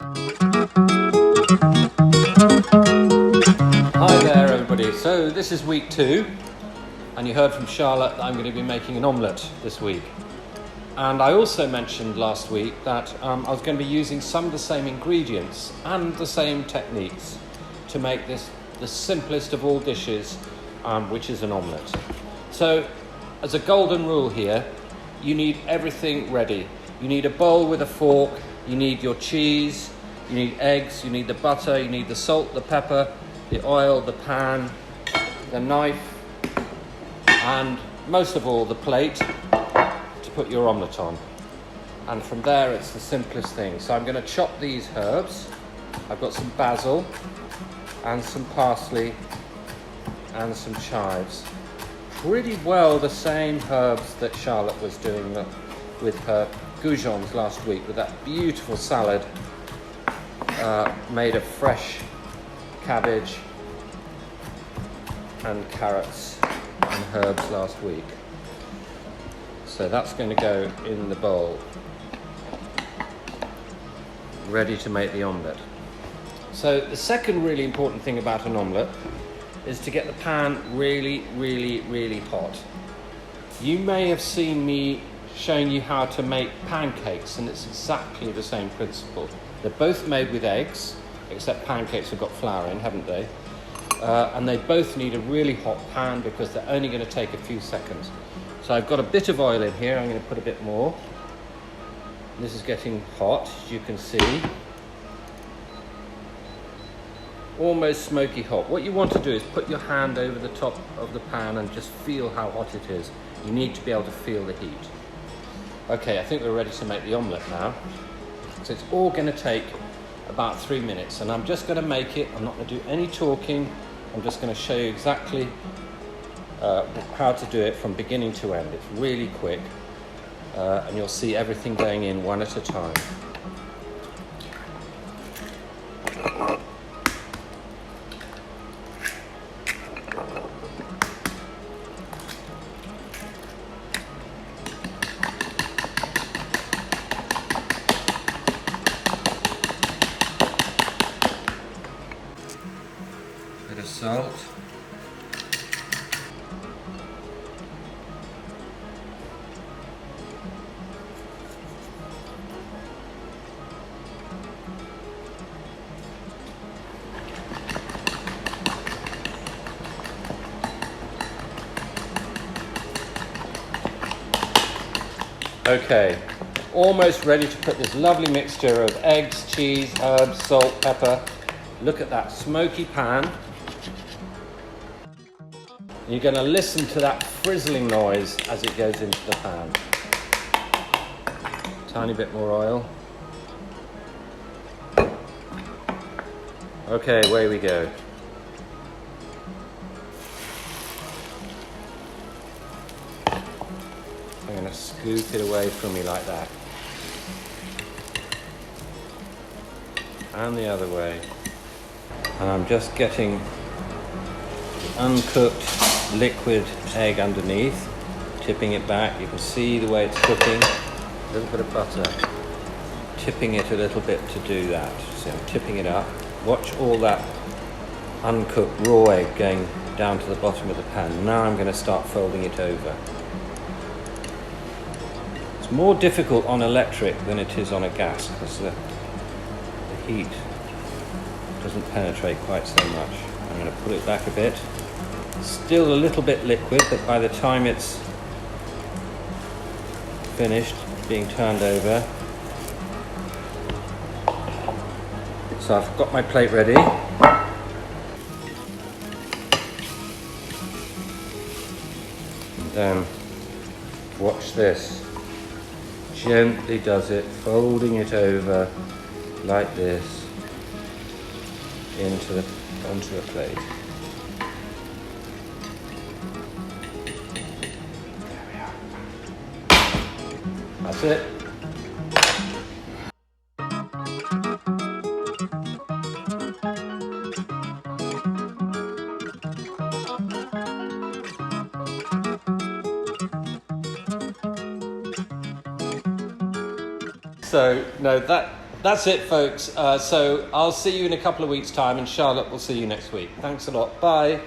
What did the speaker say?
Hi there everybody, so this is week 2 and you heard from Charlotte that I'm going to be making an omelette this week. And I also mentioned last week that I was going to be using some of the same ingredients and the same techniques to make this the simplest of all dishes, which is an omelette. So as a golden rule here, you need everything ready. You need a bowl with a fork, you need your cheese, you need eggs, you need the butter, you need the salt, the pepper, the oil, the pan, the knife, and most of all the plate to put your omelette on. And from there it's the simplest thing. So I'm going to chop these herbs. I've got some basil and some parsley and some chives. Pretty well the same herbs that Charlotte was doing with her goujons last week, with that beautiful salad made of fresh cabbage and carrots and herbs last week. So that's going to go in the bowl, ready to make the omelette. So the second really important thing about an omelette is to get the pan really, really, really hot. You may have seen me showing you how to make pancakes, and it's exactly the same principle. They're both made with eggs, except pancakes have got flour in, haven't they? And they both need a really hot pan because they're only going to take a few seconds. So I've got a bit of oil in here, I'm going to put a bit more. This is getting hot, as you can see. Almost smoky hot. What you want to do is put your hand over the top of the pan and just feel how hot it is. You need to be able to feel the heat. Okay, I think we're ready to make the omelette now. So it's all going to take about 3 minutes, and I'm just going to make it. I'm not going to do any talking. I'm just going to show you exactly how to do it from beginning to end. It's really quick, and you'll see everything going in one at a time. Bit of salt. Okay, almost ready to put this lovely mixture of eggs, cheese, herbs, salt, pepper. Look at that smoky pan. You're going to listen to that frizzling noise as it goes into the pan. Tiny bit more oil. Okay, away we go. I'm going to scoop it away from me like that. And the other way. And I'm just getting uncooked liquid egg underneath, tipping it back. You can see the way it's cooking. A little bit of butter, tipping it a little bit to do that. So I'm tipping it up. Watch all that uncooked raw egg going down to the bottom of the pan. Now I'm going to start folding it over. It's more difficult on electric than it is on a gas because the heat doesn't penetrate quite so much. I'm going to pull it back a bit. Still a little bit liquid, but by the time it's finished being turned over. So I've got my plate ready. And then watch this. Gently does it, folding it over like this onto the plate. That's it. So, no, that That's it, folks. So I'll see you in a couple of weeks' time, and Charlotte will see you next week. Thanks a lot. Bye.